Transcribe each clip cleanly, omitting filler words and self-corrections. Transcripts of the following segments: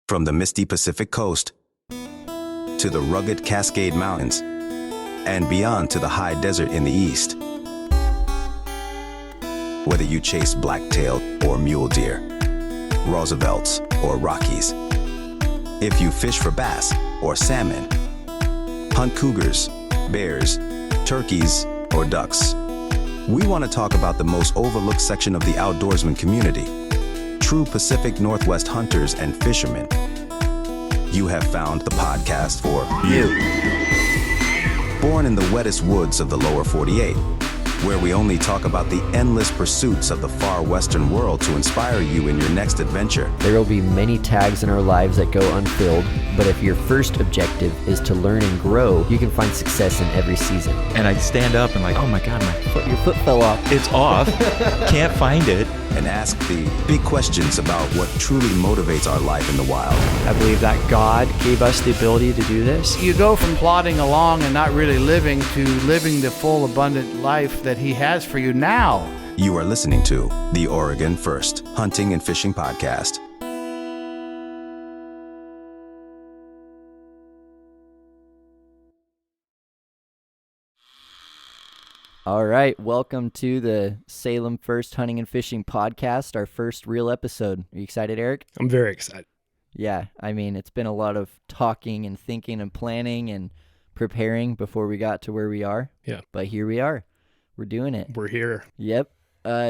From the misty Pacific coast to the rugged Cascade Mountains and beyond to the high desert in the east. Whether you chase black-tailed or mule deer, Roosevelts or Rockies, if you fish for bass or salmon, hunt cougars, bears, turkeys, or ducks, we want to talk about the most overlooked section of the outdoorsman community, true Pacific Northwest hunters and fishermen. You have found the podcast for you. Born in the wettest woods of the lower 48, where we only talk about the endless pursuits of the far western world to inspire you in your next adventure. There will be many tags in our lives that go unfilled, but if your first objective is to learn and grow, you can find success in every season. And I stand up and like, oh my God, Your foot fell off. it's off. Can't find it. And ask the big questions about what truly motivates our life in the wild. I believe that God gave us the ability to do this. You go from plodding along and not really living to living the full, abundant life that He has for you now. You are listening to the Oregon First Hunting and Fishing Podcast. All right, welcome to the Salem First Hunting and Fishing Podcast, our first real episode. Are you excited, Eric? I'm very excited. Yeah, I mean, it's been a lot of talking and thinking and planning and preparing before we got to where we are. Yeah. But here we are. We're doing it. We're here. Yep.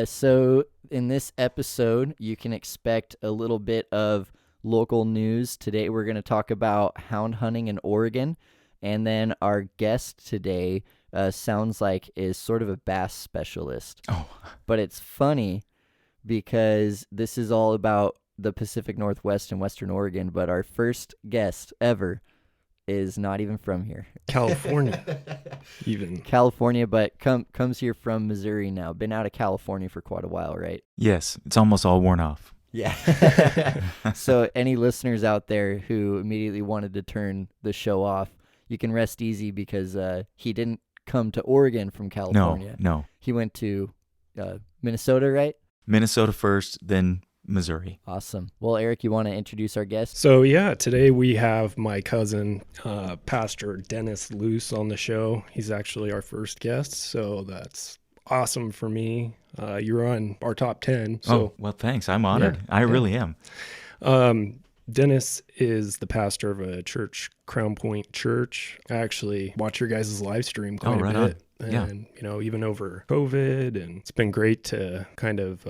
So in this episode, you can expect a little bit of local news. Today, we're going to talk about hound hunting in Oregon. And then our guest today sounds like is sort of a bass specialist. Oh. But it's funny because this is all about the Pacific Northwest and Western Oregon, but our first guest ever is not even from here. California. Even. California, but comes here from Missouri now. Been out of California for quite a while, right? Yes, it's almost all worn off. Yeah. So any listeners out there who immediately wanted to turn the show off, you can rest easy because he didn't come to Oregon from California. No. He went to Minnesota, right? Minnesota first, then Missouri. Awesome. Well, Eric, you want to introduce our guest? So, yeah, today we have my cousin, Pastor Dennis Luce, on the show. He's actually our first guest, so that's awesome for me. You're on our top 10. So, Oh, well, thanks. I'm honored. I really am. Dennis is the pastor of a church, Crown Point Church. I actually watch your guys' live stream quite right a bit. on. Yeah. And, even over COVID, and it's been great to kind of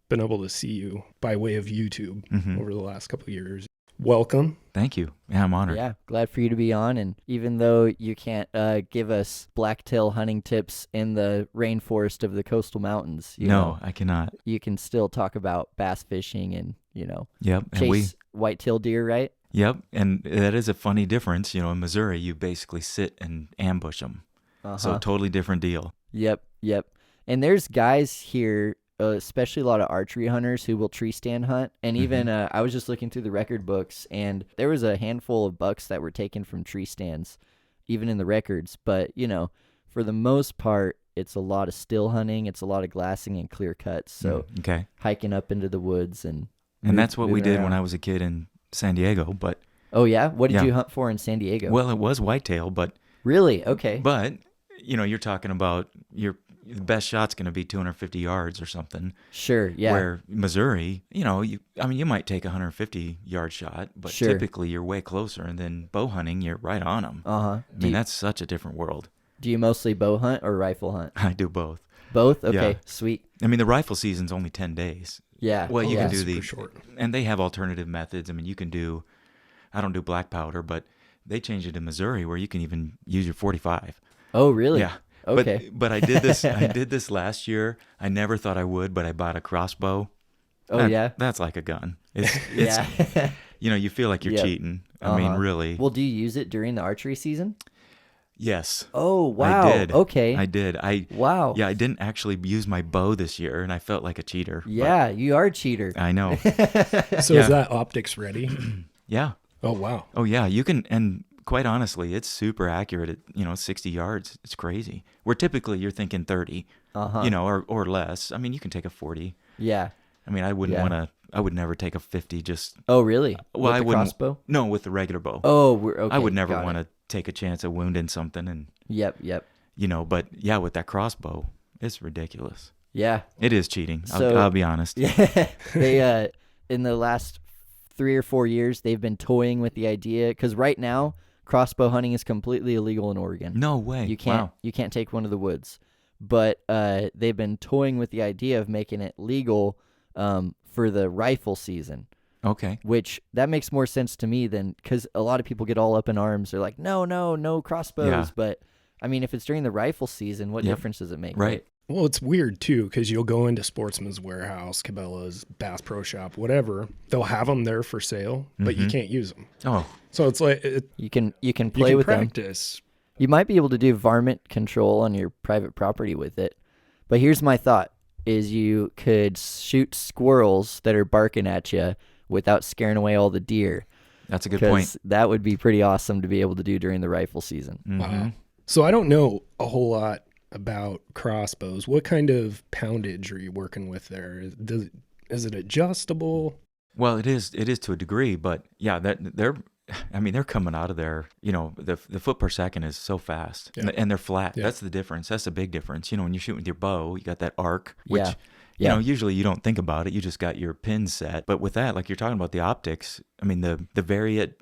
been able to see you by way of YouTube over the last couple of years. Welcome. Thank you. Yeah, I'm honored. Yeah, glad for you to be on. And even though you can't give us blacktail hunting tips in the rainforest of the coastal mountains, No, I cannot. you can still talk about bass fishing and, Yep. And chase whitetail deer, right? Yep. And that is a funny difference. In Missouri, you basically sit and ambush them. So totally different deal. Yep. And there's guys here, especially a lot of archery hunters who will tree stand hunt. And even I was just looking through the record books, and there was a handful of bucks that were taken from tree stands, even in the records. But, for the most part, it's a lot of still hunting. It's a lot of glassing and clear cuts. So Okay. hiking up into the woods. And that's what we moving did around. when I was a kid in San Diego. But, Oh, yeah? What did Yeah. you hunt for in San Diego? well, it was whitetail, but Really? Okay. But, you're talking about the best shot's going to be 250 yards or something. Sure, yeah. Where Missouri, you might take a 150-yard shot, but Sure. typically you're way closer. And then bow hunting, you're right on them. Uh-huh. That's such a different world. Do you mostly bow hunt or rifle hunt? I do both. Both? Okay, Yeah. sweet. The rifle season's only 10 days. Yeah. Well, you yeah. can do super short. and they have alternative methods. You can do, I don't do black powder, but they changed it in Missouri where you can even use your 45. Oh, really? Yeah. Okay. But I did this. I did this last year. I never thought I would, but I bought a crossbow. Oh, yeah? That's like a gun. It's Yeah. you feel like you're Yep. cheating. Uh-huh. Really. Well, do you use it during the archery season? Yes. Oh, wow. I did. Okay. I did. Wow. Yeah, I didn't actually use my bow this year, and I felt like a cheater. but Yeah, you are a cheater. I know. So Yeah. is that optics ready? Yeah. Oh, wow. Oh, yeah. You can, and quite honestly, it's super accurate at 60 yards. It's crazy. Where typically you're thinking 30, Uh-huh. or less. You can take a 40. Yeah. I wouldn't Yeah. want to would never take a 50 just. Oh, really? Well, With I the wouldn't. crossbow? No, with the regular bow. Oh, we're okay. I would never got want it. to take a chance of wounding something, and Yep. but yeah, with that crossbow, it's ridiculous. Yeah. It is cheating. So- I'll be honest. Yeah. They in the last 3 or 4 years, they've been toying with the idea, because right now crossbow hunting is completely illegal in Oregon. No way. You can't Wow. you can't take one to the woods. But they've been toying with the idea of making it legal for the rifle season, Okay. which that makes more sense to me than, because a lot of people get all up in arms. They're like, no crossbows. Yeah. But I mean, if it's during the rifle season, what Yep. difference does it make? Right. Well, it's weird too, because you'll go into Sportsman's Warehouse, Cabela's, Bass Pro Shop, whatever. They'll have them there for sale, but you can't use them. Oh, So it's like You can you play can with them. practice. You might be able to do varmint control on your private property with it. But here's my thought, is you could shoot squirrels that are barking at you without scaring away all the deer. that's a good point. Because that would be pretty awesome to be able to do during the rifle season. Wow. So I don't know a whole lot about crossbows. What kind of poundage are you working with there? Is it adjustable? Well, it is to a degree, but yeah, they're coming out of there. The foot per second is so fast, Yeah. and they're flat. Yeah. That's the difference. That's the big difference. When you shoot with your bow, you got that arc, which Yeah. usually you don't think about it. You just got your pins set. But with that, like you're talking about the optics, the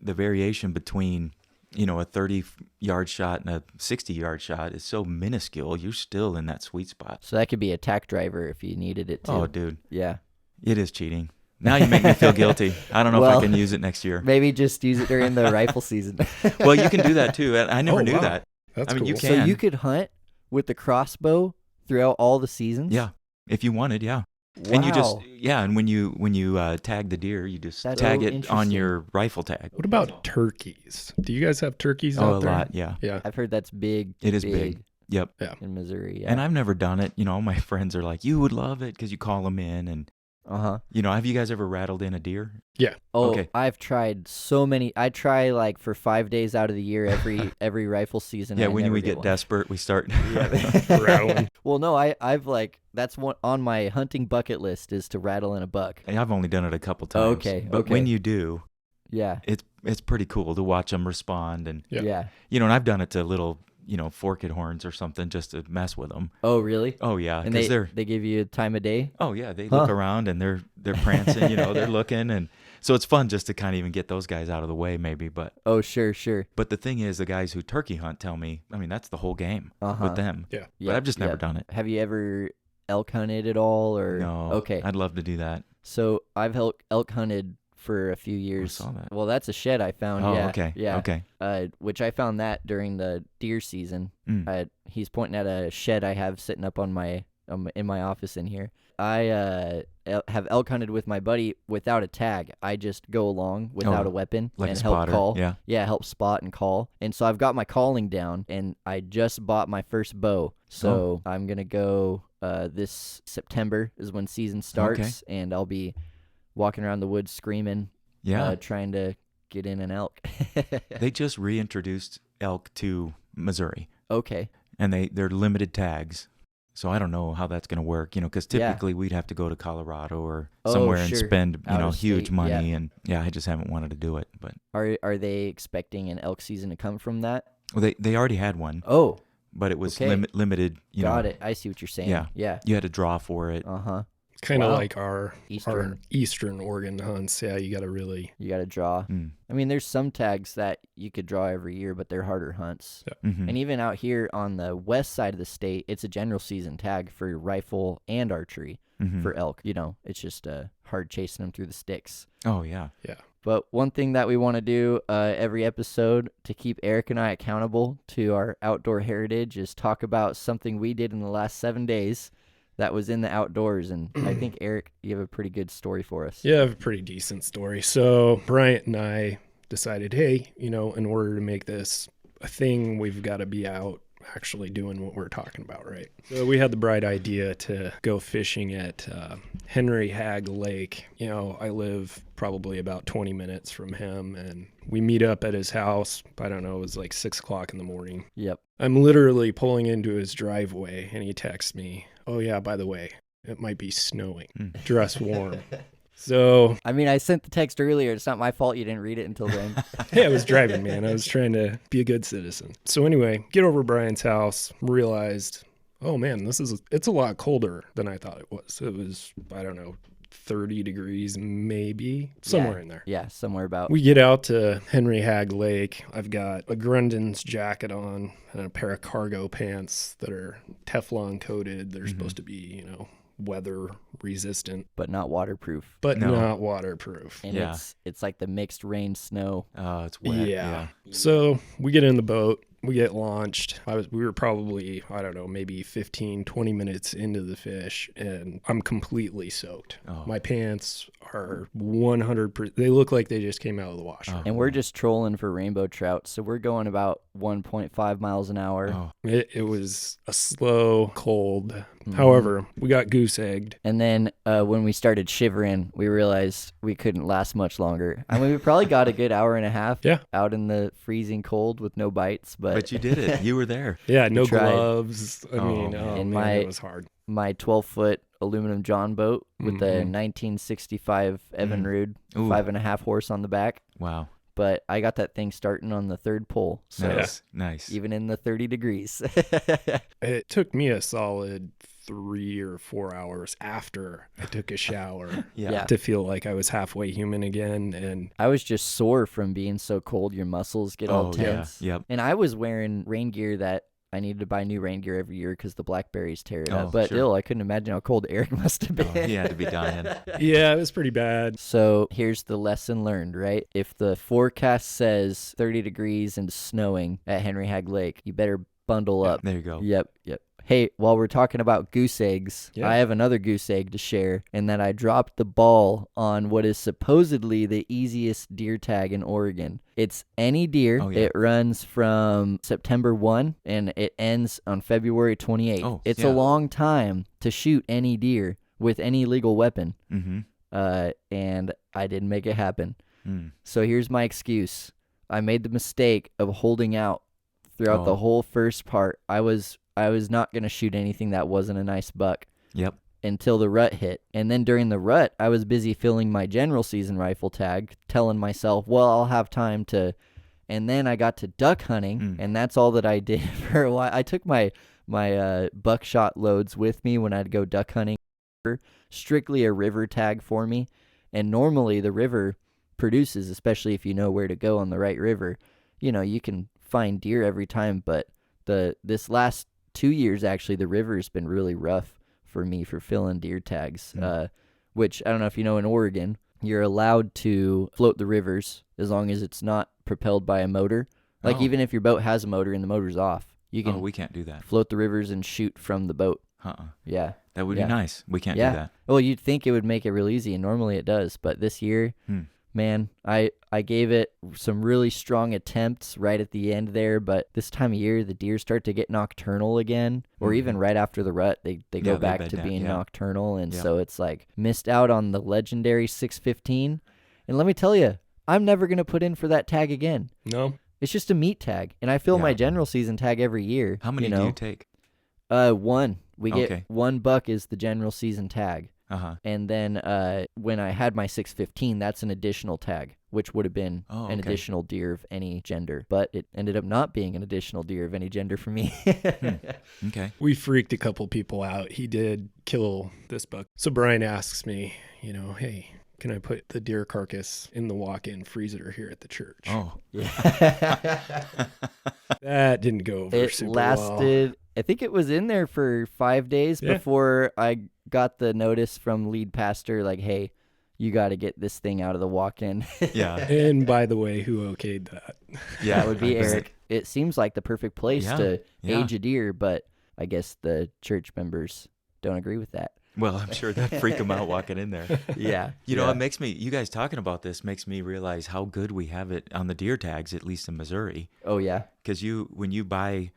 variation between a 30-yard shot and a 60-yard shot is so minuscule. You're still in that sweet spot. So that could be a tack driver if you needed it too. Oh, dude, Yeah. it is cheating. Now you make me feel guilty. I don't know if Well, I can use it next year. Maybe just use it during the rifle season. Well, you can do that too. I never Oh, knew wow. that. That's I mean, cool. you So can. you could hunt with the crossbow throughout all the seasons? Yeah, if you wanted, yeah. Wow. And you just and when you tag the deer, you just That's tag so it on interesting. your rifle tag. What about turkeys? Do you guys have turkeys Oh, out a there? lot, yeah. Yeah. I've heard that's big. It is big. Yep. in Missouri. Yeah. And I've never done it. All my friends are like, "You would love it," because you call them in, and Uh-huh. have you guys ever rattled in a deer? Yeah. Oh, Okay. I've tried so many. I try like for 5 days out of the year every rifle season. Yeah, I when never we get get one. desperate, we start. Rattling. Well, no, I've like that's one on my hunting bucket list is to rattle in a buck. I've only done it a couple times. Okay, But okay. when you do, Yeah. it's pretty cool to watch them respond, and Yeah. Yeah. and I've done it to little forked horns or something just to mess with them. Oh, really? Oh yeah, And because they're they give you a time of day? oh yeah, they look Huh. around and they're prancing, they're looking, and so it's fun just to kind of even get those guys out of the way maybe. But Oh, sure. the thing is, the guys who turkey hunt tell me, that's the whole game Uh-huh. with them. Yeah. But I've just never done it. Have you ever elk hunted at all or No. Okay. I'd love to do that. So I've elk hunted for a few years. saw that. Well, that's a shed I found. Oh, yeah. okay. Yeah. Okay. Which I found that during the deer season. Mm. He's pointing at a shed I have sitting up on my in my office in here. I have elk hunted with my buddy without a tag. I just go along without a weapon like a and help spotter, call. yeah. Help spot and call. And so I've got my calling down, and I just bought my first bow. So I'm gonna go this September is when season starts, and I'll be walking around the woods screaming, Yeah. trying to get in an elk. They just reintroduced elk to Missouri, Okay. and they're limited tags. So I don't know how that's going to work, because Yeah. typically we'd have to go to Colorado or Oh, somewhere and sure. spend, Out of huge state, money. yeah. And I just haven't wanted to do it. But Are they expecting an elk season to come from that? well, they already had one, Oh, but it was okay. limited. got it. I see what you're saying. Yeah. Yeah. You had to draw for it. Uh-huh. Kind of Wow. like our Eastern. Eastern Oregon hunts. Yeah, you got to really. You got to draw. Mm. I mean, there's some tags that you could draw every year, but they're harder hunts. Mhm. And even out here on the west side of the state, it's a general season tag for rifle and archery Mhm. for elk. It's just hard chasing them through the sticks. Oh yeah. But one thing that we want to do every episode to keep Eric and I accountable to our outdoor heritage is talk about something we did in the last 7 days that was in the outdoors. And I think, Eric, you have a pretty good story for us. Yeah, I have a pretty decent story. So Bryant and I decided, hey, in order to make this a thing, we've got to be out actually doing what we're talking about, right? So we had the bright idea to go fishing at Henry Hagg Lake. I live probably about 20 minutes from him, and we meet up at his house. I don't know, it was like 6 o'clock in the morning. Yep. I'm literally pulling into his driveway, and he texts me, oh yeah, by the way, it might be snowing. Dress warm. So, I mean, I sent the text earlier. It's not my fault you didn't read it until then. hey, I was driving, man. I was trying to be a good citizen. So anyway, get over to Brian's house, realized, oh man, it's a lot colder than I thought it was. It was, I don't know, 30 degrees, maybe somewhere in there. Yeah, somewhere about. We get out to Henry Hagg Lake. I've got a Grundon's jacket on and a pair of cargo pants that are Teflon coated. They're supposed to be, weather resistant, but not waterproof. but No. not waterproof. And Yeah. it's like the mixed rain snow. Oh, it's wet. Yeah. So we get in the boat. We get launched. We were probably, I don't know, maybe 15, 20 minutes into the fish, and I'm completely soaked. Oh. My pants are 100%. They look like they just came out of the washer. Oh. And we're just trolling for rainbow trout. So we're going about 1.5 miles an hour. Oh. It was a slow, cold. However, we got goose egged. And then when we started shivering, we realized we couldn't last much longer. I mean, we probably got a good hour and a half Yeah. out in the freezing cold with no bites. But you did it. You were there. Yeah, no tried. gloves. I mean, man. oh And man, it was hard. my 12-foot aluminum John boat with the 1965 Evinrude Ooh. 5.5 horse on the back. Wow. But I got that thing starting on the third pole. So Nice. Nice. even in the 30 degrees. It took me a solid 3 or 4 hours after I took a shower Yeah. to feel like I was halfway human again. And I was just sore from being so cold. Your muscles get all Oh, yeah. tense. Yep. And I was wearing rain gear that I needed to buy new rain gear every year because the blackberries tear it Oh, up. But sure. still, I couldn't imagine how cold Eric must have been. Oh, he had to be dying. yeah, it was pretty bad. So here's the lesson learned, right? If the forecast says 30 degrees and snowing at Henry Hagg Lake, you better bundle up. There you go. Yep. Hey, while we're talking about goose eggs, Yeah. I have another goose egg to share, and that I dropped the ball on what is supposedly the easiest deer tag in Oregon. It's any deer. Oh, yeah. It runs from September 1 and it ends on February 28th. Oh, it's yeah. a long time to shoot any deer with any legal weapon. Mm-hmm. And I didn't make it happen. Mm. So here's my excuse. I made the mistake of holding out throughout the Oh. whole first part. I was not going to shoot anything that wasn't a nice buck Yep. until the rut hit. And then during the rut, I was busy filling my general season rifle tag, telling myself, well, I'll have time to. And then I got to duck hunting, and that's all that I did for a while. I took my buckshot loads with me when I'd go duck hunting. Strictly a river tag for me. And normally the river produces, especially if you know where to go on the right river. You can find deer every time, but this last 2 years, actually, the river's been really rough for me for filling deer tags, which I don't know if you know, in Oregon, you're allowed to float the rivers as long as it's not propelled by a motor. Like, Oh. even if your boat has a motor and the motor's off, you can We can't do that. float the rivers and shoot from the boat. Yeah. That would Yeah. be nice. We can't Yeah. do that. Well, you'd think it would make it real easy, and normally it does. But this year, man, I gave it some really strong attempts right at the end there. But this time of year, the deer start to get nocturnal again, or even right after the rut, they go they back bed to down, being yeah. nocturnal. And Yeah. so it's like missed out on the legendary 615. And let me tell you, I'm never going to put in for that tag again. No? It's just a meat tag. And I fill Yeah. my general season tag every year. How many you do know? you take? One. We get Okay. one buck is the general season tag. Uh-huh. And then when I had my 615, that's an additional tag, which would have been Oh, an okay. additional deer of any gender. But it ended up not being an additional deer of any gender for me. Okay. We freaked a couple people out. He did kill this buck. So Brian asks me, hey, can I put the deer carcass in the walk-in freezer here at the church? Oh. That didn't go over It super lasted, I think it was in there for 5 days Yeah. before I got the notice from lead pastor, like, hey, you got to get this thing out of the walk-in. Yeah. well. And by the way, who okayed that? Yeah. That would be Was it- Eric. It seems like the perfect place Yeah, to yeah. age a deer, but I guess the church members don't agree with that. Well, I'm sure that freaked him out walking in there. Yeah. You know, it makes me, you guys talking about this makes me realize how good we have it on the deer tags, at least in Missouri. Oh, yeah. Because when you buy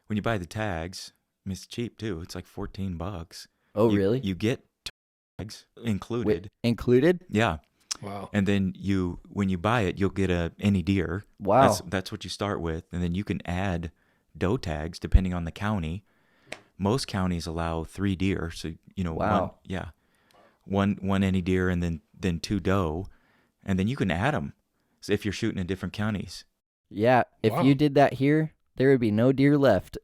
the tags, I mean, it's cheap too. It's like $14. Oh, You- really? You get tags included. Included? Yeah. Wow. And then when you buy it, you'll get any deer. Wow. That's what you start with. And then you can add doe tags depending on the county. Most counties allow 3 deer. So, Wow. one any deer and then 2 doe, and then you can add them so if you're shooting in different counties. Yeah, if Wow. you did that here, there would be no deer left.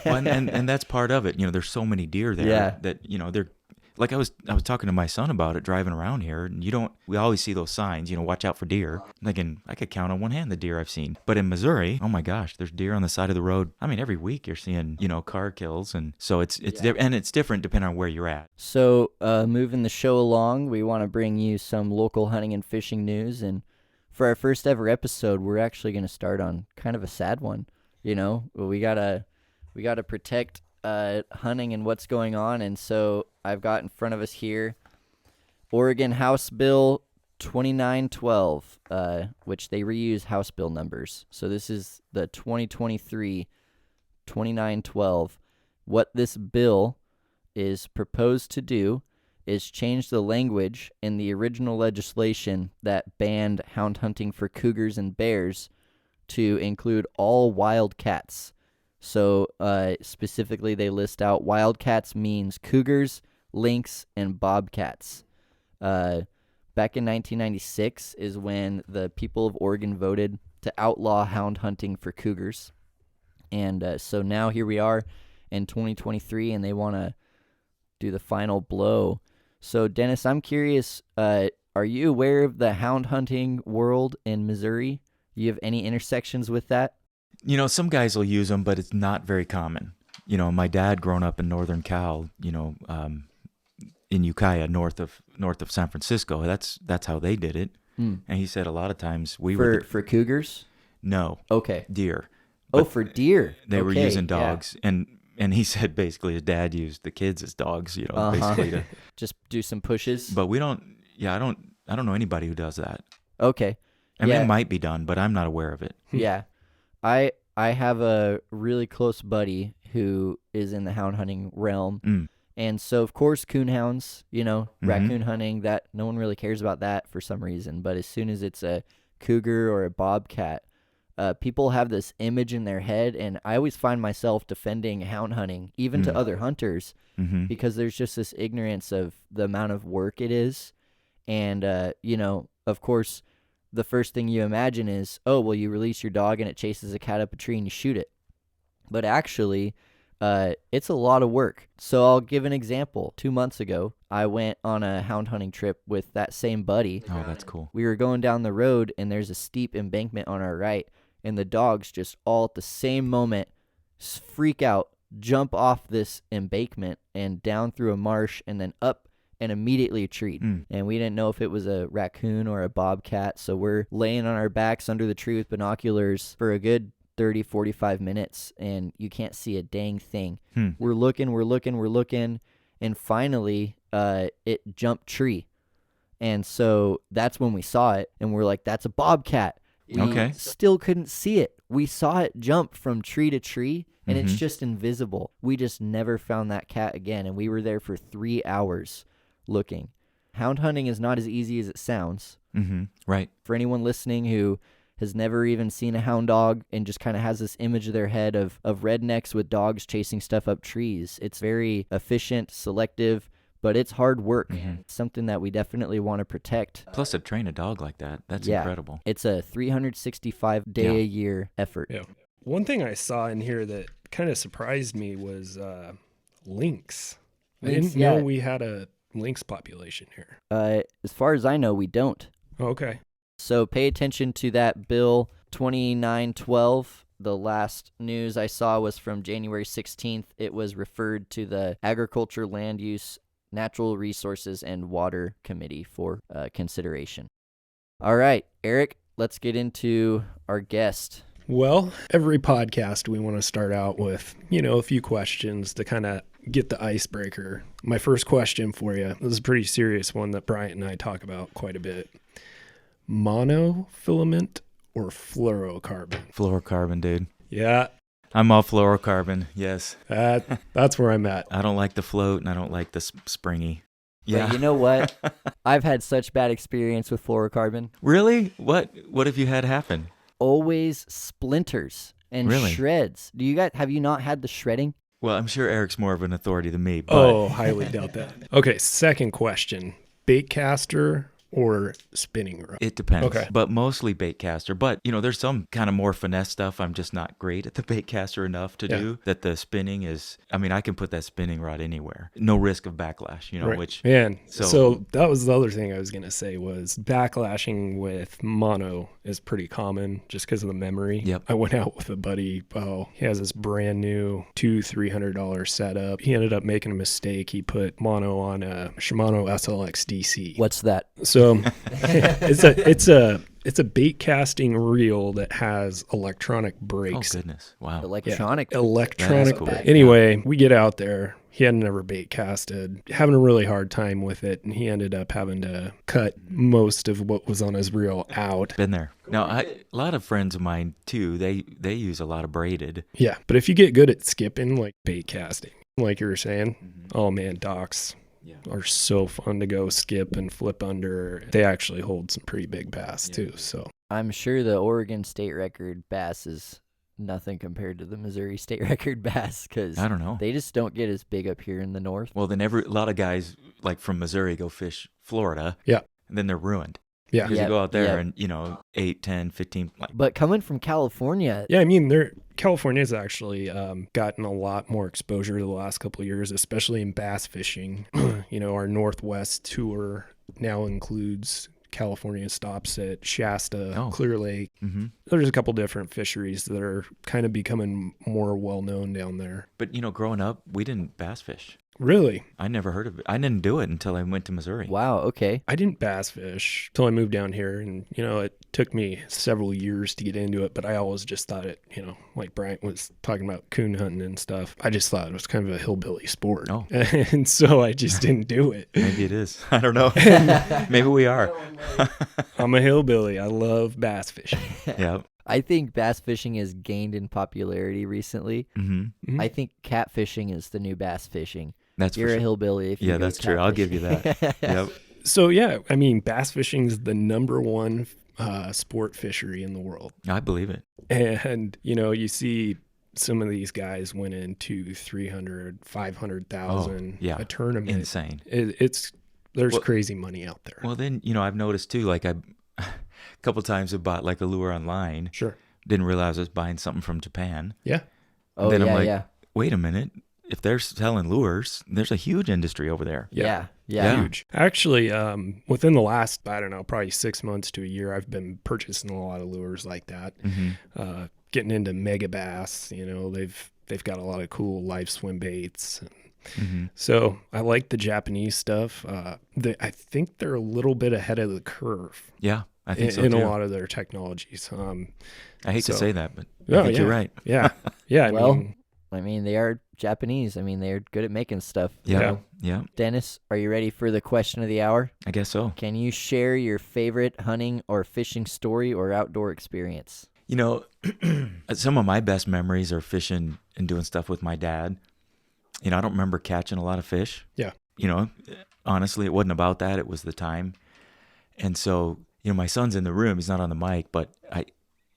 Well, and that's part of it. There's so many deer there Yeah. that they're like I was talking to my son about it driving around here, and we always see those signs, watch out for deer. I'm thinking I could count on one hand the deer I've seen. But in Missouri, oh my gosh, there's deer on the side of the road. I mean, every week you're seeing, car kills, and so it's and it's different depending on where you're at. So, moving the show along, we want to bring you some local hunting and fishing news. And for our first ever episode, we're actually going to start on kind of a sad one. We gotta protect hunting and what's going on. And so I've got in front of us here Oregon House Bill 2912, which they reuse House Bill numbers. So this is the 2023 2912. What this bill is proposed to do is change the language in the original legislation that banned hound hunting for cougars and bears to include all wild cats. So specifically, they list out wildcats means cougars, lynx, and bobcats. Back in 1996 is when the people of Oregon voted to outlaw hound hunting for cougars. And so now here we are in 2023, and they want to do the final blow. So, Dennis, I'm curious, are you aware of the hound hunting world in Missouri? You have any intersections with that? Some guys will use them, but it's not very common. My dad growing up in northern Cal, in Ukiah, north of San Francisco, that's how they did it. And he said a lot of times for cougars? No. Okay. Deer. Oh, for deer. They were Okay, using yeah. dogs, and he said basically his dad used the kids as dogs, basically to. Just do some pushes. But we don't. Yeah, I don't know anybody who does that. Okay. I mean, Yeah. it might be done, but I'm not aware of it. Yeah. I have a really close buddy who is in the hound hunting realm. And so, of course, coonhounds, raccoon hunting, that no one really cares about that for some reason. But as soon as it's a cougar or a bobcat, people have this image in their head. And I always find myself defending hound hunting, even to other hunters, because there's just this ignorance of the amount of work it is. And, of course, the first thing you imagine is, oh, well, you release your dog and it chases a cat up a tree and you shoot it. But actually, it's a lot of work. So I'll give an example. 2 months ago, I went on a hound hunting trip with that same buddy. Oh, that's cool. We were going down the road, and there's a steep embankment on our right, and the dogs just all at the same moment freak out, jump off this embankment and down through a marsh and then up and immediately a tree. And we didn't know if it was a raccoon or a bobcat, so we're laying on our backs under the tree with binoculars for a good 30, 45 minutes, and you can't see a dang thing. We're looking, and finally it jumped tree. And so that's when we saw it, and we're like, that's a bobcat. We still couldn't see it. We saw it jump from tree to tree, and it's just invisible. We just never found that cat again, and we were there for 3 hours looking. Hound hunting is not as easy as it sounds. Right. For anyone listening who has never even seen a hound dog and just kind of has this image of their head of rednecks with dogs chasing stuff up trees, it's very efficient, selective, but it's hard work. It's something that we definitely want to protect. Plus, to train a dog like that, that's incredible. It's a 365-day-a-year effort. Yeah. One thing I saw in here that kind of surprised me was lynx. I didn't know we had a lynx population here. As far as I know, we don't. Okay. So pay attention to that bill 2912. The last news I saw was from January 16th. It was referred to the Agriculture, Land Use, Natural Resources, and Water Committee for consideration. All right, Eric, let's get into our guest. Well, every podcast we want to start out with, a few questions to kind of get the icebreaker. My first question for you, this is a pretty serious one that Bryant and I talk about quite a bit. Monofilament or fluorocarbon? Fluorocarbon, dude. Yeah. I'm all fluorocarbon, yes. That's where I'm at. I don't like the float, and I don't like the springy. Yeah. But you know what? I've had such bad experience with fluorocarbon. Really? What have you had happen? Always splinters and Really? shreds. Have you not had the shredding? Well, I'm sure Eric's more of an authority than me. But Oh, highly doubt that. Okay, second question. bait caster or spinning rod? It depends, Okay. but mostly bait caster. But, there's some kind of more finesse stuff I'm just not great at the bait caster enough to do, that the spinning is, I can put that spinning rod anywhere. No risk of backlash, Right. which... Man, So- so that was the other thing I was going to say was backlashing with mono is pretty common just because of the memory. Yep. I went out with a buddy. He has this brand new $200-$300 setup. He ended up making a mistake. He put mono on a Shimano SLX DC. What's that? So it's a bait casting reel that has electronic Oh, brakes. goodness. Wow. Electronic. Electronic. cool. Brake. Anyway, we get out there. He had never bait casted, having a really hard time with it, and he ended up having to cut most of what was on his reel out. Been there. Now, a lot of friends of mine, too, they use a lot of braided. Yeah, but if you get good at skipping, like bait casting, like you were saying, oh man, docks are so fun to go skip and flip under. They actually hold some pretty big bass too. So I'm sure the Oregon state record bass is nothing compared to the Missouri state record bass because I don't know. they just don't get as big up here in the north. Well, then a lot of guys like from Missouri go fish Florida. Yeah. And then they're ruined. yeah, Because Yep, you go out there yep. and, 8, 10, 15. But coming from California, yeah. I mean, California's actually gotten a lot more exposure the last couple of years, especially in bass fishing. Our Northwest tour now includes California stops at Shasta, Oh. Clear Lake. Mm-hmm. There's a couple different fisheries that are kind of becoming more well known down there. But, growing up, we didn't bass fish. Really, I never heard of it. I didn't do it until I went to Missouri. wow, okay. I didn't bass fish till I moved down here, and it took me several years to get into it. But I always just thought it, like Bryant was talking about coon hunting and stuff. I just thought it was kind of a hillbilly sport, Oh. and so I just didn't do it. Maybe it is. I don't know. Maybe we are. I'm a hillbilly. I love bass fishing. Yeah. I think bass fishing has gained in popularity recently. Mm-hmm. I think catfishing is the new bass fishing. That's You're for a sure. hillbilly if you Yeah, go that's true. I'll give you catfishing. that. Yep. So yeah, I mean, bass fishing is the number one sport fishery in the world, I believe it. and you see some of these guys winning 200,000, 300,000, 500,000 yeah. a tournament. Insane. There's Well- crazy money out there. Well, then, I've noticed too, like a couple times I bought like a lure online. Sure. Didn't realize I was buying something from Japan. Yeah. Oh, Then I'm yeah, like, yeah. Wait a minute. If they're selling lures, there's a huge industry over there. Yeah. Yeah. Huge. Actually, within the last, I don't know, probably 6 months to a year, I've been purchasing a lot of lures like that. Mm-hmm. Getting into mega bass, they've got a lot of cool live swim baits. Mm-hmm. So I like the Japanese stuff. I think they're a little bit ahead of the curve Yeah, I think so in too. a lot of their technologies. I hate to so- say that, but Oh, I think yeah. you're right. Yeah. Yeah. Well, I mean, they are Japanese. I mean, they're good at making stuff. Yeah. Yeah. Dennis, are you ready for the question of the hour? I guess so. Can you share your favorite hunting or fishing story or outdoor experience? Some of my best memories are fishing and doing stuff with my dad. I don't remember catching a lot of fish. Yeah. Honestly, it wasn't about that. It was the time. And so, my son's in the room. He's not on the mic, but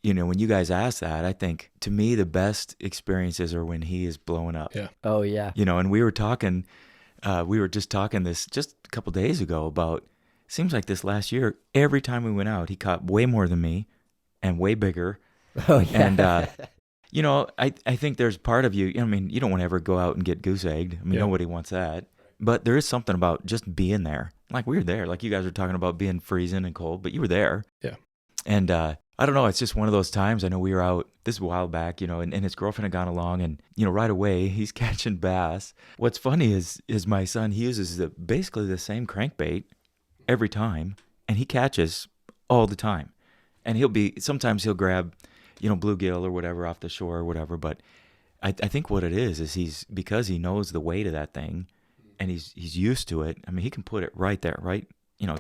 when you guys ask that, I think to me, the best experiences are when he is blowing up. Yeah. Oh, yeah. And we were just talking this just a couple days ago about, seems like this last year, every time we went out, he caught way more than me and way bigger. Oh, yeah. And, I think there's part of you, you don't want to ever go out and get goose egged. Yeah. Nobody wants that. But there is something about just being there. Like we were there, like you guys were talking about being freezing and cold, but you were there. Yeah. And, I don't know. It's just one of those times. I know we were out this a while back, and his girlfriend had gone along, and right away he's catching bass. What's funny is my son. He uses basically the same crankbait every time, and he catches all the time. And sometimes he'll grab, bluegill or whatever off the shore or whatever. But I think what it is because he knows the weight of that thing, and he's used to it. He can put it right there, right,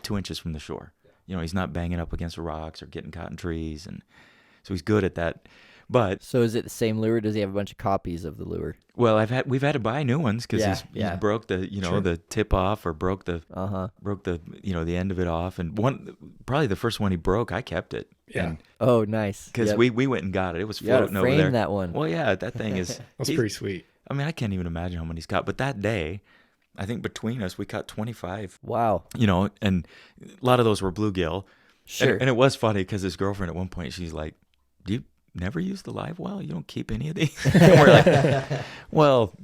2 inches from the shore. He's not banging up against the rocks or getting caught in trees, and so he's good at that. But So is it the same lure? Or does he have a bunch of copies of the lure? well, we've had to buy new ones because he's broke the the tip off or broke the the end of it off, and probably the first one he broke, I kept it. Yeah. Oh, nice. Because Yep. we went and got it. It was You gotta floating over frame there. that one. Well, yeah, that thing is. That's he's- pretty sweet. I can't even imagine how many he's got. But that day, I think between us, we caught 25, Wow. you know, and a lot of those were bluegill. Sure. And it was funny because his girlfriend at one point, she's like, do you never use the live well? You don't keep any of these? And we're like, well,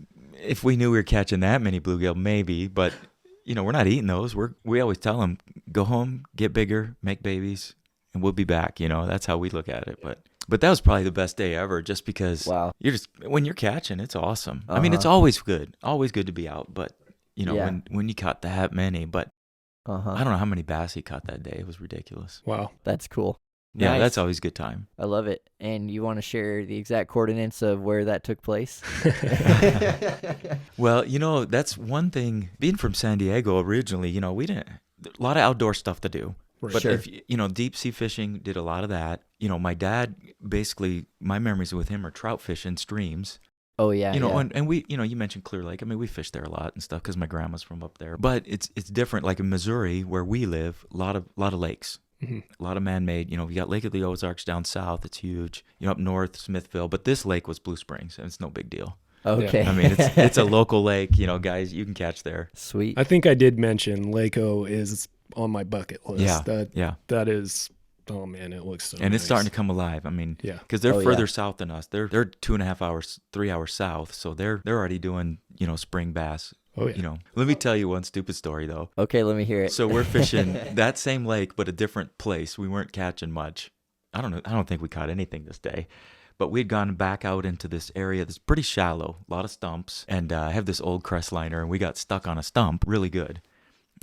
if we knew we were catching that many bluegill, maybe, but you know, we're not eating those. We always tell them, go home, get bigger, make babies, and we'll be back. You know, that's how we look at it. But that was probably the best day ever, just because Wow. when you're catching, it's awesome. I mean, it's always good to be out. But you know, Yeah. when you caught that many, but I Uh-huh. don't know how many bass he caught that day. It was ridiculous. Wow. That's cool. Yeah, Nice. that's always a good time. I love it. And you want to share the exact coordinates of where that took place? Well, you know, that's one thing. Being from San Diego originally, you know, we didn't a lot of outdoor stuff to do. Right. But Sure. if you know, deep sea fishing did a lot of that. You know, my dad basically, my memories with him are trout fishing streams. Oh, yeah. You know, yeah. and we, you know, you mentioned Clear Lake. I mean, we fished there a lot and stuff because my grandma's from up there. But it's different. Like in Missouri, where we live, a lot of lakes. Mhm. A lot of man-made, you know, you got Lake of the Ozarks down south. It's huge. You know, up north, Smithville. But this lake was Blue Springs, and it's no big deal. Okay. I mean, it's a local lake. You know, guys, you can catch there. Sweet. I think I did mention Lake-O is on my bucket list. Yeah. That is, oh man, it looks so And it's nice. starting to come alive. I mean, Yeah. because they're Oh, yeah. further south than us. They're 2.5 hours, 3 hours south. So they're already doing, you know, spring bass. Oh yeah. You know, let me tell you one stupid story though. Okay, let me hear it. So we're fishing that same lake, but a different place. We weren't catching much. I don't know. I don't think we caught anything this day. But we'd gone back out into this area that's pretty shallow, a lot of stumps, and I have this old crest liner, and we got stuck on a stump really good.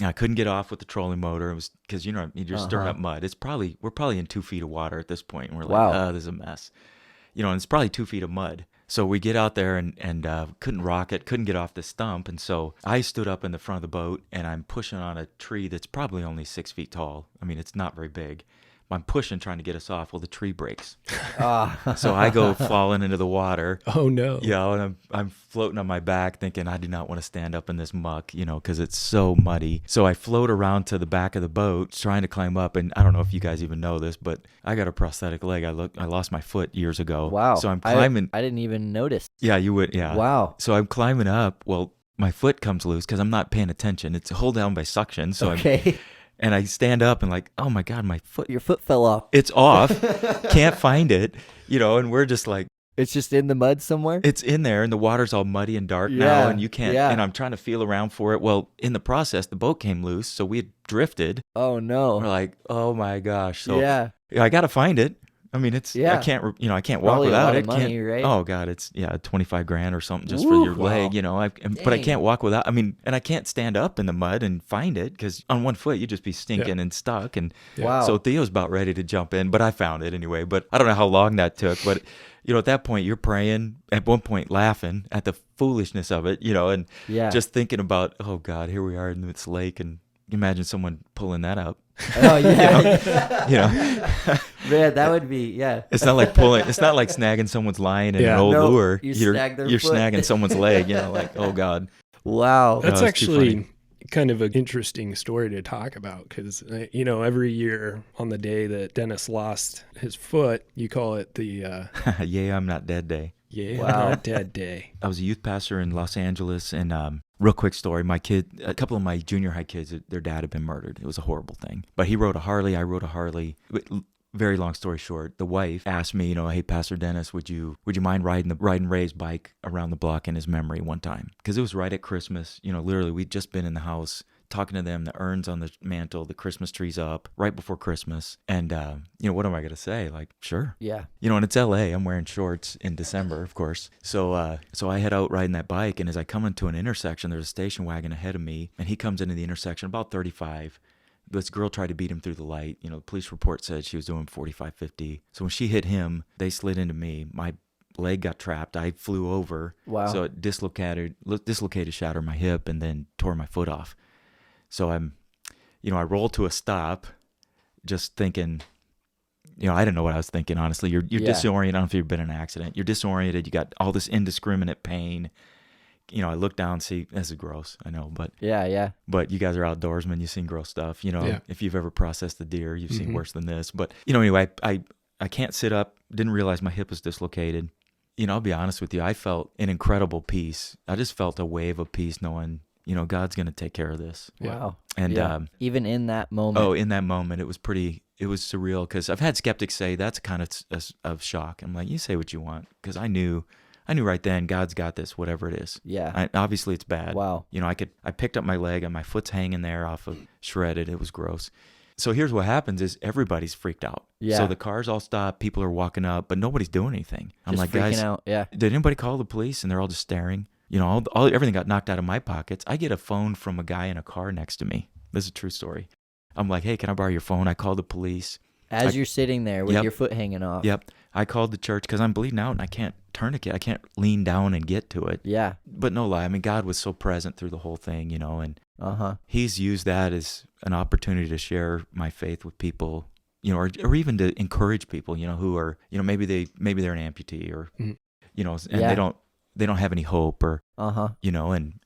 I couldn't get off with the trolling motor. It was because, you know, you're stirring up mud. We're probably in 2 feet of water at this point, and we're like, Wow. oh, this is a mess. You know, and it's probably 2 feet of mud. So we get out there and couldn't rock it, couldn't get off the stump. And so I stood up in the front of the boat, and I'm pushing on a tree that's probably only 6 feet tall. I mean, it's not very big. I'm pushing, trying to get us off. Well, the tree breaks. So I go falling into the water. Oh no. You know, and I'm floating on my back thinking I do not want to stand up in this muck, you know, because it's so muddy. So I float around to the back of the boat trying to climb up. And I don't know if you guys even know this, but I got a prosthetic leg. I lost my foot years ago. Wow. So I'm climbing. I didn't even notice. Yeah, you would. Yeah. Wow. So I'm climbing up. Well, my foot comes loose because I'm not paying attention. It's hold down by suction. So Okay. and I stand up and like, oh my God, my foot. Your foot fell off. It's off. Can't find it, you know, and we're just like, It's just in the mud somewhere? it's in there and the water's all muddy and dark Yeah, now and you can't, yeah. and I'm trying to feel around for it. Well, in the process, the boat came loose. So we had drifted. Oh, no. We're like, oh my gosh. So yeah. I got to find it. I mean, it's, Yeah. I can't walk Probably a without lot it. of money, Can't- right? Oh God, it's 25 grand or something just Woo, for your wow. leg, you know, but I Dang. can't walk without, I mean, and I can't stand up in the mud and find it because on one foot you'd just be stinking and stuck. And Wow. so Theo's about ready to jump in, but I found it anyway, but I don't know how long that took, but you know, at that point you're praying, at one point laughing at the foolishness of it, you know, and Yeah. just thinking about, oh God, here we are in this lake and imagine someone pulling that up. Oh, yeah. You know, Man, that would be, yeah. it's not like snagging someone's line in Yeah. an old No, lure. you You're snag their you're foot. snagging someone's leg, you know, like, oh God. Wow. That's No, it's too actually funny. kind of an interesting story to talk about because, you know, every year on the day that Dennis lost his foot, you call it the Yeah, I'm not dead day. Yeah, Wow. Not Dead Day. I was a youth pastor in Los Angeles, and real quick story, a couple of my junior high kids, their dad had been murdered. It was a horrible thing. But he rode a Harley, I rode a Harley. Very long story short, the wife asked me, you know, hey, Pastor Dennis, would you mind riding Ray's bike around the block in his memory one time? Because it was right at Christmas. You know, literally, we'd just been in the house talking to them, the urns on the mantle, the Christmas trees up, right before Christmas. And, you know, what am I going to say? Like, sure. Yeah. You know, and it's LA. I'm wearing shorts in December, of course. So I head out riding that bike, and as I come into an intersection, there's a station wagon ahead of me, and he comes into the intersection about 35. This girl tried to beat him through the light. You know, the police report said she was doing 45, 50. So when she hit him, they slid into me. My leg got trapped. I flew over. Wow. So it dislocated, shattered my hip, and then tore my foot off. So I rolled to a stop, just thinking, you know, I didn't know what I was thinking, honestly. You're Yeah. disoriented. I don't know if you've been in an accident. You're disoriented. You got all this indiscriminate pain. You know, I look down, see, this is gross, I know, but Yeah. you guys are outdoorsmen. You've seen gross stuff. You know, Yeah. if you've ever processed a deer, you've seen Mhm. worse than this. But, you know, anyway, I can't sit up. Didn't realize my hip was dislocated. You know, I'll be honest with you. I felt an incredible peace. I just felt a wave of peace knowing, God's going to take care of this. Wow. And Yeah. Even in that moment. in that moment, it was surreal, because I've had skeptics say that's kind of shock. I'm like, you say what you want, because I knew right then God's got this, whatever it is. Yeah. Obviously it's bad. Wow. I picked up my leg and my foot's hanging there off of shredded. It was gross. So here's what happens is everybody's freaked out. Yeah. So the cars all stop, people are walking up, but nobody's doing anything. I'm Just like, freaking guys, out. Yeah. did anybody call the police? And they're all just staring. Everything got knocked out of my pockets. I get a phone from a guy in a car next to me. This is a true story. I'm like, hey, can I borrow your phone? I called the police. As you're sitting there with Yep. your foot hanging off. Yep. I called the church because I'm bleeding out and I can't tourniquet. I can't lean down and get to it. Yeah. But no lie, I mean, God was so present through the whole thing, and Uh-huh. he's used that as an opportunity to share my faith with people, or even to encourage people, who are, maybe they're an amputee, or, and Yeah. they don't have any hope, or, Uh-huh.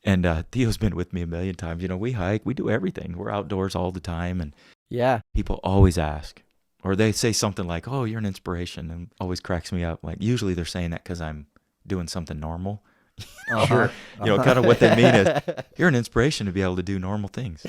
and Theo's been with me a million times. We hike, we do everything. We're outdoors all the time, and Yeah. people always ask, or they say something like, oh, you're an inspiration, and always cracks me up. Like, usually they're saying that because I'm doing something normal. Uh-huh. Kind of what they mean is, you're an inspiration to be able to do normal things.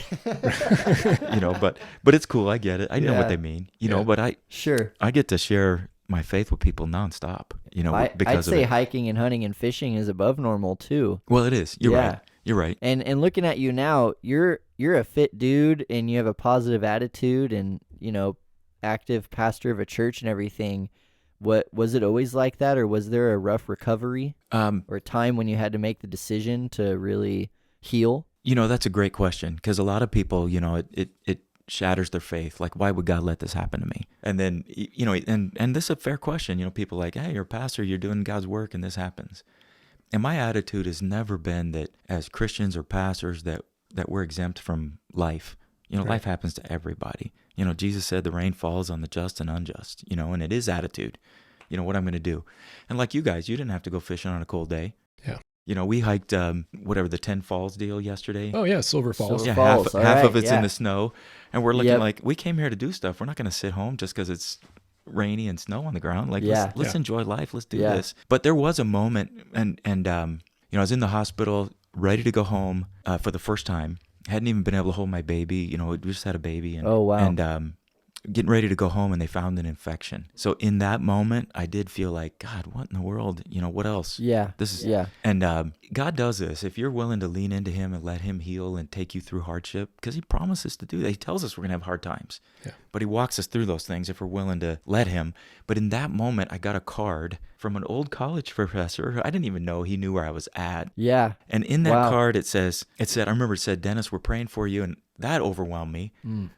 But it's cool. I get it. I know Yeah. what they mean, but Sure. I get to share my faith with people nonstop, I'd because of say it. hiking and hunting and fishing is above normal too. Well, it is. You're Yeah. right. You're right. And looking at you now, you're a fit dude and you have a positive attitude and, active pastor of a church and everything. What was it always like that, or was there a rough recovery or a time when you had to make the decision to really heal? That's a great question, because a lot of people, it shatters their faith. Like, why would God let this happen to me? And then, and this is a fair question. People are like, hey, you're a pastor, you're doing God's work, and this happens. And my attitude has never been that as Christians or pastors that we're exempt from life. Right. Life happens to everybody. Jesus said the rain falls on the just and unjust, and it is attitude, what I'm going to do. And like you guys, you didn't have to go fishing on a cold day. Yeah. We hiked, the 10 Falls deal yesterday. Oh yeah, Silver Falls. Silver Yeah, Falls, all half right, of it's yeah. in the snow. And we're looking Yep. like, we came here to do stuff. We're not going to sit home just because it's rainy and snow on the ground. Like, Yeah. let's Yeah. enjoy life. Let's do Yeah. this. But there was a moment, and I was in the hospital, ready to go home for the first time. Hadn't even been able to hold my baby. We just had a baby. And, Oh, wow. And getting ready to go home, and they found an infection. So in that moment, I did feel like, God, what in the world? What else? Yeah. This is Yeah. And God does this if you're willing to lean into Him and let Him heal and take you through hardship, because He promises to do that. He tells us we're gonna have hard times, but He walks us through those things if we're willing to let Him. But in that moment, I got a card from an old college professor who I didn't even know he knew where I was at. Yeah. And in that Wow. card, it said, I remember it said, Dennis, we're praying for you, and that overwhelmed me.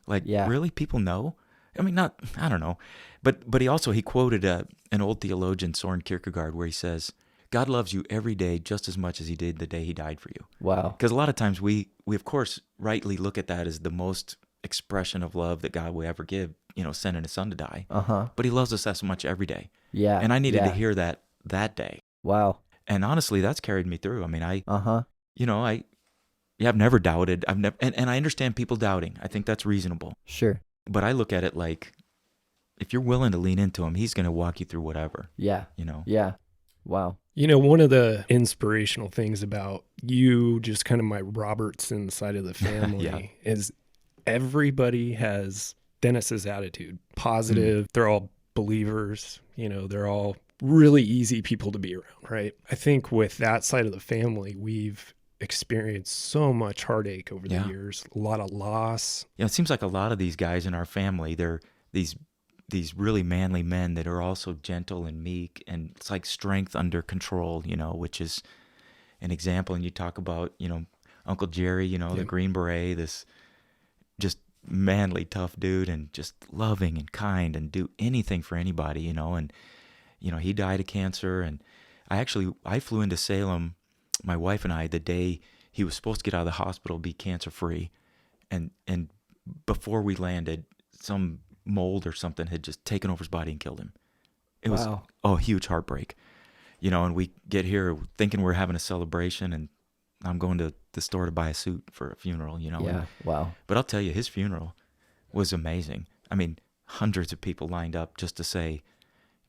Like, Yeah. really, people know? I mean, I don't know. But he quoted an old theologian, Soren Kierkegaard, where he says, God loves you every day just as much as He did the day He died for you. Wow. Because a lot of times we of course rightly look at that as the most expression of love that God will ever give, sending His Son to die. Uh-huh. But He loves us that much every day. Yeah. And I needed yeah. to hear that day. Wow. And honestly, that's carried me through. I mean, Uh-huh. I've never doubted. And I understand people doubting. I think that's reasonable. Sure. But I look at it like, if you're willing to lean into Him, He's going to walk you through whatever. Yeah. Yeah. Wow. One of the inspirational things about you, just kind of my Robertson side of the family, is everybody has Dennis's attitude. Positive. They're all believers. They're all really easy people to be around, right? I think with that side of the family, we've experienced so much heartache over the years, a lot of loss. It seems like a lot of these guys in our family, they're these really manly men that are also gentle and meek, and it's like strength under control, which is an example. And you talk about, Uncle Jerry, the Green Beret, this just manly, tough dude, and just loving and kind and do anything for anybody, and, he died of cancer. And I flew into Salem, my wife and I, the day he was supposed to get out of the hospital, be cancer-free. And before we landed, some mold or something had just taken over his body and killed him. It was a huge heartbreak, and we get here thinking we're having a celebration, and I'm going to the store to buy a suit for a funeral, Yeah. and, Wow. but I'll tell you, his funeral was amazing. I mean, hundreds of people lined up just to say,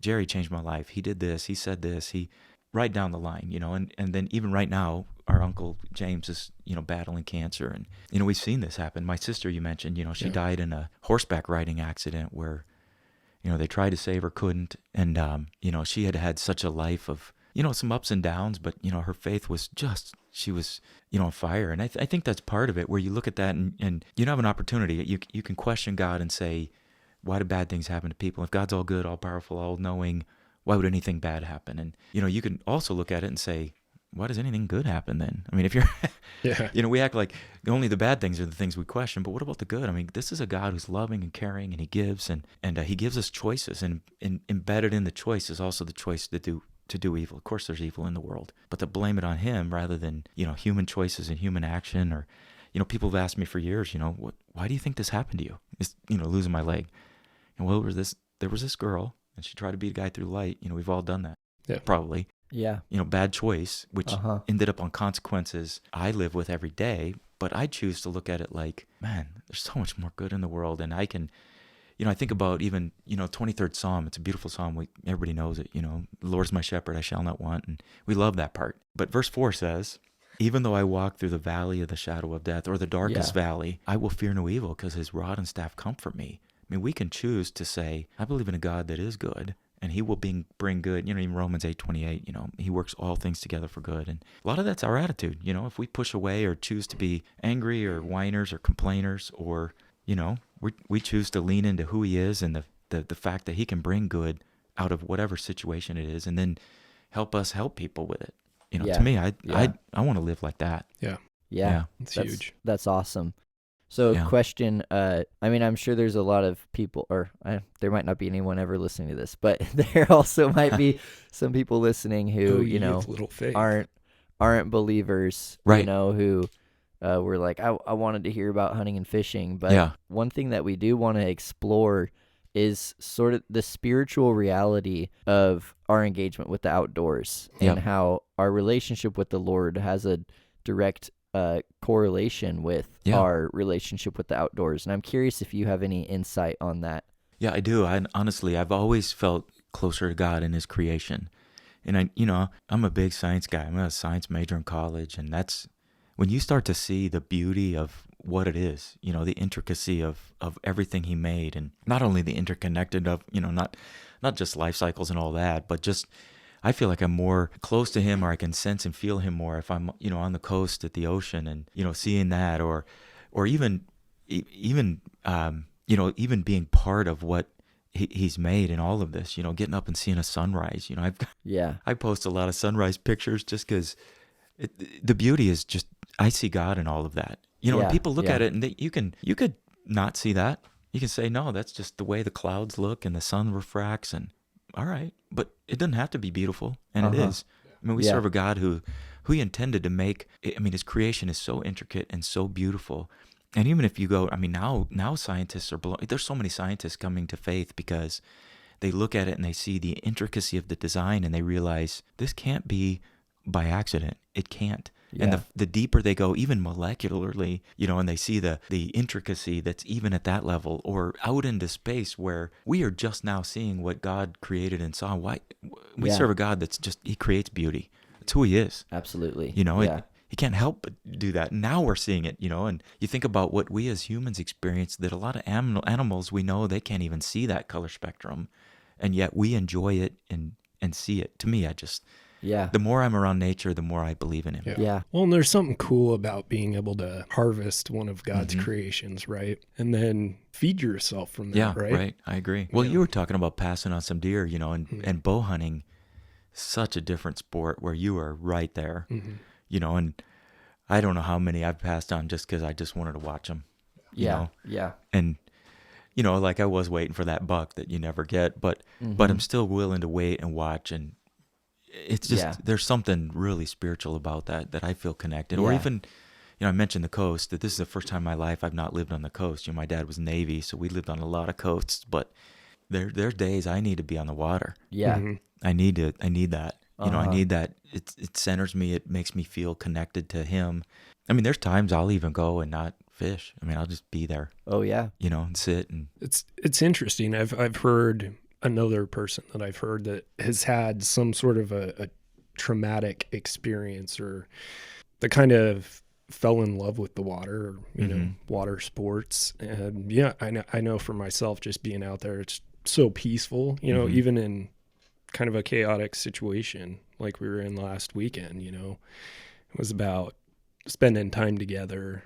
Jerry changed my life. He did this. He said this. He right down the line, and then even right now, our Uncle James is, battling cancer. And, we've seen this happen. My sister, you mentioned, she died in a horseback riding accident where, they tried to save her, couldn't. And, she had had such a life of, some ups and downs, but, her faith was she was, on fire. And I think that's part of it, where you look at that and you have an opportunity. You can question God and say, why do bad things happen to people? If God's all good, all powerful, all knowing, why would anything bad happen? And, you can also look at it and say, why does anything good happen then? I mean, if you're, we act like only the bad things are the things we question, but what about the good? I mean, this is a God who's loving and caring, and he gives, and he gives us choices, and embedded in the choice is also the choice to do evil. Of course there's evil in the world, but to blame it on him rather than, human choices and human action. Or, people have asked me for years, why do you think this happened to you? It's, losing my leg. And well, there was this girl, and she tried to beat a guy through light. We've all done that. Yeah. Probably. Yeah. Bad choice, which ended up on consequences I live with every day. But I choose to look at it like, man, there's so much more good in the world. And I can, I think about even, 23rd Psalm. It's a beautiful Psalm. Everybody knows it. The Lord is my shepherd, I shall not want. And we love that part. But verse 4 says, even though I walk through the valley of the shadow of death, or the darkest valley, I will fear no evil, because his rod and staff comfort me. I mean, we can choose to say, I believe in a God that is good, and he will bring good. In Romans 8:28, he works all things together for good. And a lot of that's our attitude. If we push away or choose to be angry or whiners or complainers, or, we choose to lean into who he is and the fact that he can bring good out of whatever situation it is, and then help us help people with it. To me, I want to live like that. Yeah. It's huge. That's awesome. So question, I'm sure there's a lot of people, or there might not be anyone ever listening to this, but there also might be some people listening who, little faith. aren't believers, right. Who were like, I wanted to hear about hunting and fishing. But one thing that we do want to explore is sort of the spiritual reality of our engagement with the outdoors, and how our relationship with the Lord has a direct correlation with our relationship with the outdoors. And I'm curious if you have any insight on that. Yeah, I do. Honestly, I've always felt closer to God in his creation. And I'm a big science guy. I'm a science major in college, and that's when you start to see the beauty of what it is, the intricacy of everything he made, and not only the interconnected of, not just life cycles and all that, but just I feel like I'm more close to him, or I can sense and feel him more if I'm, on the coast at the ocean, and, seeing that, or even being part of what he's made in all of this, getting up and seeing a sunrise. I post a lot of sunrise pictures just because the beauty is just, I see God in all of that. And people look at it and you could not see that. You can say, no, that's just the way the clouds look and the sun refracts, and all right, but it doesn't have to be beautiful, and it is. I mean, we serve a God who he intended to make. I mean, his creation is so intricate and so beautiful. And even if you go, now scientists there's so many scientists coming to faith because they look at it and they see the intricacy of the design, and they realize this can't be by accident. It can't. Yeah. And the deeper they go, even molecularly, and they see the intricacy that's even at that level, or out into space where we are just now seeing what God created and saw. Why we serve a God that's just, he creates beauty. That's who he is. Absolutely. He can't help but do that. Now we're seeing it, and you think about what we as humans experience, that a lot of animals, we know they can't even see that color spectrum, and yet we enjoy it and see it. To me, the more I'm around nature, the more I believe in him. Yeah. Well, and there's something cool about being able to harvest one of God's creations, right? And then feed yourself from that, right? Right. I agree. Well, you were talking about passing on some deer, and bow hunting, such a different sport where you are right there, and I don't know how many I've passed on just because I just wanted to watch them, you know? Yeah. And, like I was waiting for that buck that you never get, but I'm still willing to wait and watch, and it's just, there's something really spiritual about that I feel connected. Or even, I mentioned the coast, that this is the first time in my life I've not lived on the coast. My dad was Navy, so we lived on a lot of coasts, but there's days I need to be on the water. Yeah. I need that. I need that. It centers me. It makes me feel connected to him. I mean, there's times I'll even go and not fish. I mean, I'll just be there. Oh yeah. And sit. And it's interesting. I've heard another person that I've heard that has had some sort of a traumatic experience or that kind of fell in love with the water, or, you know, water sports. And yeah, I know for myself, just being out there, it's so peaceful, you know, even in kind of a chaotic situation like we were in last weekend, you know, it was about spending time together.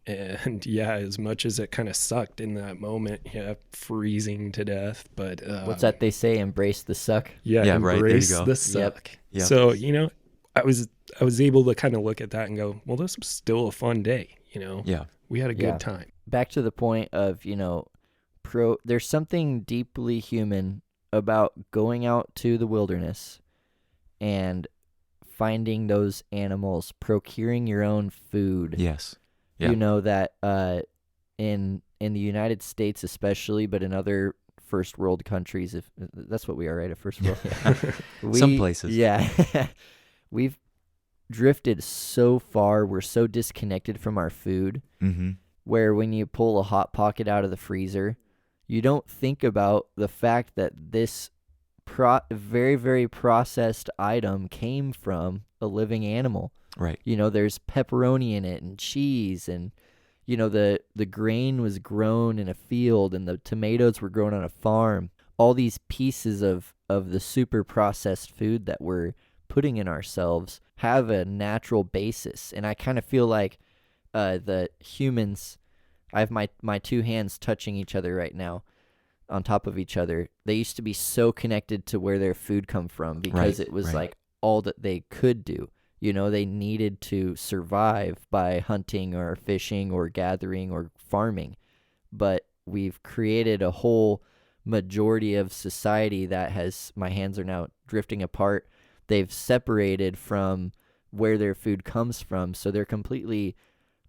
And yeah, as much as it kind of sucked in that moment, yeah, freezing to death. But what's that they say? Embrace the suck. Yeah, Yeah, right. There you embrace go. the suck. Yep. So, you know, I was able to kind of look at that and go, well, this was still a fun day, you know. Yeah. We had a Yeah. good time. Back to the point of, you know, there's something deeply human about going out to the wilderness and finding those animals, procuring your own food. Yes. Yeah. You know that in the United States especially, but in other first world countries, if that's what we are, right? A first world. Yeah. Some places. Yeah. We've drifted so far. We're so disconnected from our food, where when you pull a Hot Pocket out of the freezer, you don't think about the fact that this very, very processed item came from a living animal. Right. You know, there's pepperoni in it and cheese, and, you know, the grain was grown in a field and the tomatoes were grown on a farm. All these pieces of the super processed food that we're putting in ourselves have a natural basis. And I kind of feel like the humans, I have my two hands touching each other right now on top of each other. They used to be so connected to where their food come from because it was like all that they could do. You know, they needed to survive by hunting or fishing or gathering or farming. But we've created a whole majority of society that has, my hands are now drifting apart. They've separated from where their food comes from. So they're completely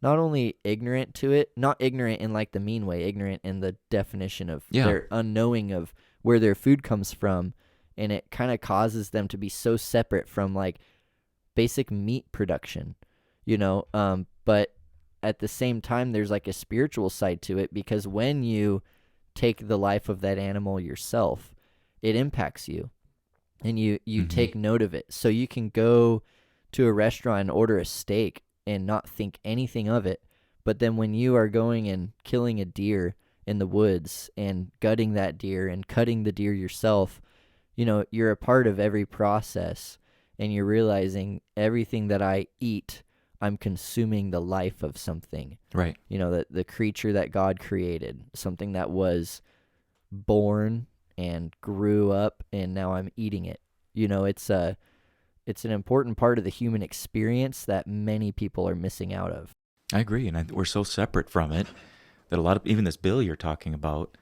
not only ignorant to it, not ignorant in like the mean way, ignorant in the definition of their unknowing of where their food comes from. And it kind of causes them to be so separate from like basic meat production, you know, but at the same time, there's like a spiritual side to it, because when you take the life of that animal yourself, it impacts you, and you take note of it. So you can go to a restaurant and order a steak and not think anything of it, but then when you are going and killing a deer in the woods and gutting that deer and cutting the deer yourself, you know, you're a part of every process. And you're realizing everything that I eat, I'm consuming the life of something. Right. You know, the creature that God created, something that was born and grew up, and now I'm eating it. You know, it's an important part of the human experience that many people are missing out of. I agree, and we're so separate from it that a lot of, even this bill you're talking about,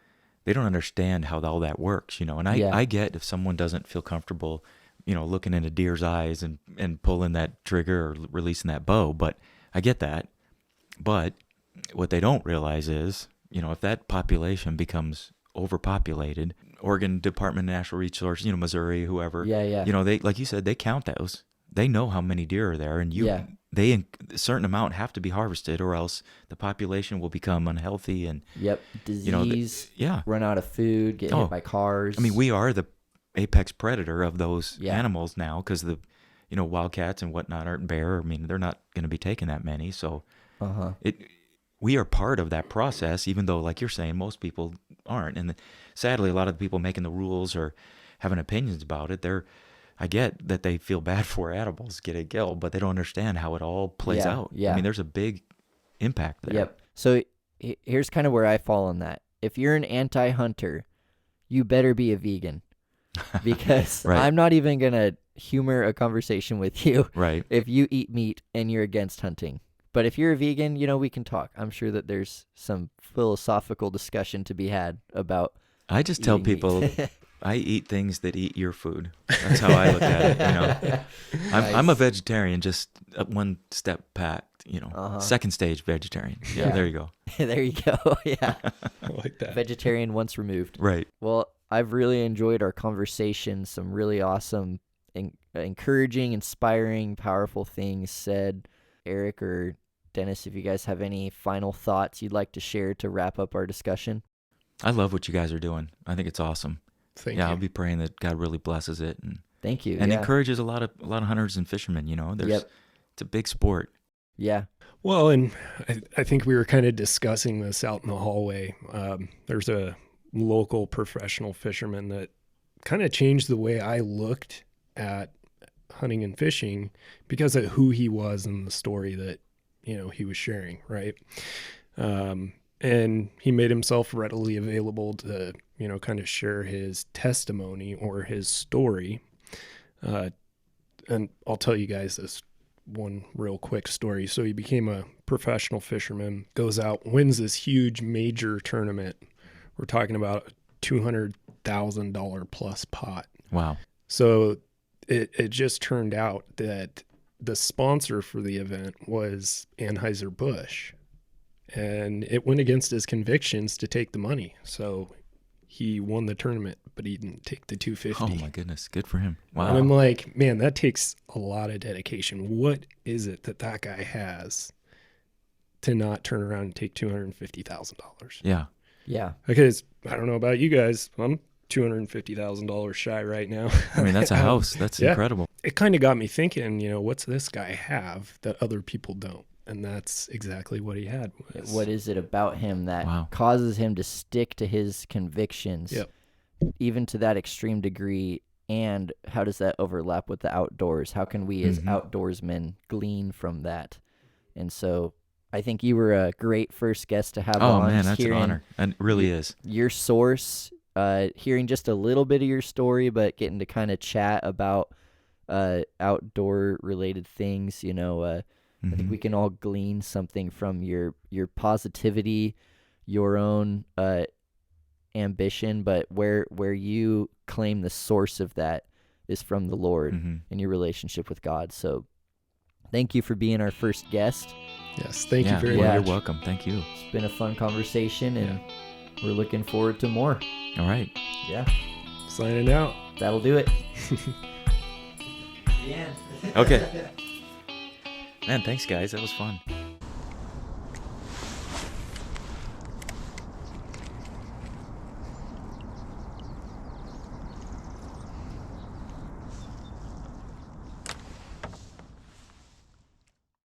they don't understand how all that works, you know. And I get if someone doesn't feel comfortable, you know, looking into deer's eyes and pulling that trigger or releasing that bow, but I get that. But what they don't realize is, you know, if that population becomes overpopulated, Oregon Department of Natural Resources, you know, Missouri, whoever, you know, they, like you said, they count those. They know how many deer are there, and they a certain amount have to be harvested, or else the population will become unhealthy and disease, you know, run out of food, get hit by cars. I mean, we are the apex predator of those animals now, because the, you know, wildcats and whatnot aren't bear. I mean, they're not going to be taking that many. So we are part of that process, even though, like you're saying, most people aren't. And sadly, a lot of the people making the rules or having opinions about it, I get that they feel bad for animals getting killed, but they don't understand how it all plays out. I mean, there's a big impact there. Yep. So here's kind of where I fall on that. If you're an anti-hunter, you better be a vegan. Because I'm not even going to humor a conversation with you if you eat meat and you're against hunting. But if you're a vegan, you know, we can talk. I'm sure that there's some philosophical discussion to be had about I just tell people I eat things that eat your food. That's how I look at it, you know. I'm a vegetarian, just one step back, you know, second stage vegetarian. Yeah, there you go. There you go. Yeah. I like that. Vegetarian once removed. Right. Well, I've really enjoyed our conversation. Some really awesome, encouraging, inspiring, powerful things said. Eric or Dennis, if you guys have any final thoughts you'd like to share to wrap up our discussion. I love what you guys are doing. I think it's awesome. Thank you. I'll be praying that God really blesses it. And Thank you. and yeah. encourages a lot of hunters and fishermen. Yep. It's a big sport. Yeah. Well, and I think we were kind of discussing this out in the hallway. There's a local professional fisherman that kind of changed the way I looked at hunting and fishing because of who he was and the story that, he was sharing, right? And he made himself readily available to, kind of share his testimony or his story. And I'll tell you guys this one real quick story. So he became a professional fisherman, goes out, wins this huge major tournament. We're talking about a $200,000 plus pot. Wow. So it just turned out that the sponsor for the event was Anheuser-Busch, and it went against his convictions to take the money. So he won the tournament, but he didn't take the $250. Oh my goodness. Good for him. Wow. And I'm like, man, that takes a lot of dedication. What is it that guy has to not turn around and take $250,000? Yeah. Yeah. Because I don't know about you guys, I'm $250,000 shy right now. I mean, that's a house. That's Yeah. incredible. It kind of got me thinking, what's this guy have that other people don't? And that's exactly what he had. What is it about him that Wow. causes him to stick to his convictions, Yep. even to that extreme degree? And how does that overlap with the outdoors? How can we as outdoorsmen glean from that? And so I think you were a great first guest to have Oh on. man, that's an hearing honor. It really is. Your source, hearing just a little bit of your story, but getting to kind of chat about outdoor related things, I think we can all glean something from your positivity, your own ambition, but where you claim the source of that is from the Lord and your relationship with God. So thank you for being our first guest. Yes, thank you very well, much. You're welcome. Thank you. It's been a fun conversation, and we're looking forward to more. All right. Yeah, Signing out. that'll do it. Okay. Man, thanks guys. That was fun.